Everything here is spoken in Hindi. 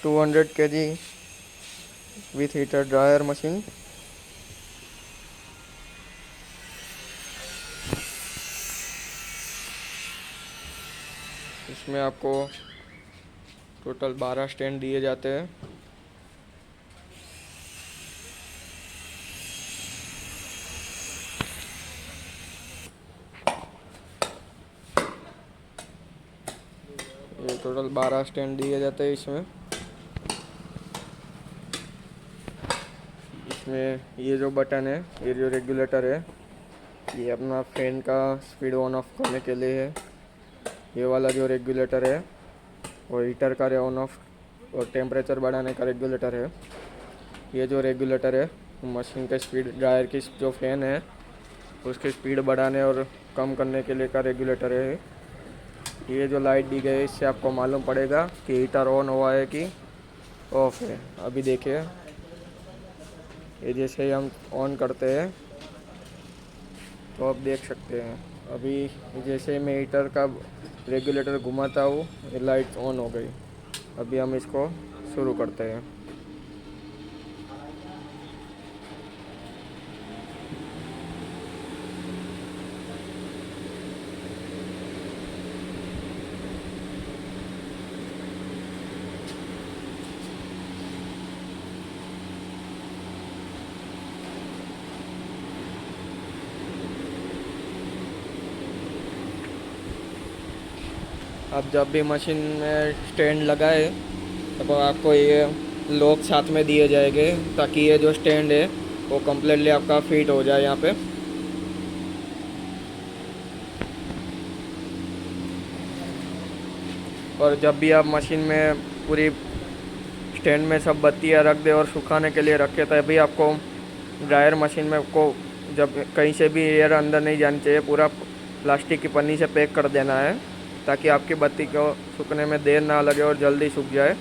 200 kg with heater dryer machine. इसमें आपको टोटल 12 स्टैंड दिए जाते हैं। ये टोटल 12 स्टैंड दिए जाते हैं इसमें। इसमें ये जो बटन है, ये जो रेगुलेटर है, ये अपना फैन का स्पीड ऑन ऑफ करने के लिए है। ये वाला जो रेगुलेटर है वो हीटर का ऑन ऑफ और टेम्परेचर बढ़ाने का रेगुलेटर है। ये जो रेगुलेटर है मशीन के स्पीड ड्रायर की जो फैन है उसकी स्पीड बढ़ाने और कम करने के लिए का रेगुलेटर है। ये जो लाइट दी गई है इससे आपको मालूम पड़ेगा कि हीटर ऑन हुआ है कि ऑफ है। अभी देखिए, ये जैसे ही हम ऑन करते हैं तो आप देख सकते हैं, अभी जैसे मैं हीटर का रेगुलेटर घुमाता हूँ ये लाइट ऑन हो गई। अभी हम इसको शुरू करते हैं। अब जब भी मशीन में स्टैंड लगाए तो आपको ये लॉक साथ में दिए जाएंगे ताकि ये जो स्टैंड है वो कम्प्लीटली आपका फिट हो जाए यहाँ पे। और जब भी आप मशीन में पूरी स्टैंड में सब बत्तियाँ रख दे और सुखाने के लिए रखे तभी आपको ड्रायर मशीन में को जब कहीं से भी एयर अंदर नहीं जानी चाहिए, पूरा प्लास्टिक की पन्नी से पैक कर देना है ताकि आपकी बत्ती को सूखने में देर ना लगे और जल्दी सूख जाए।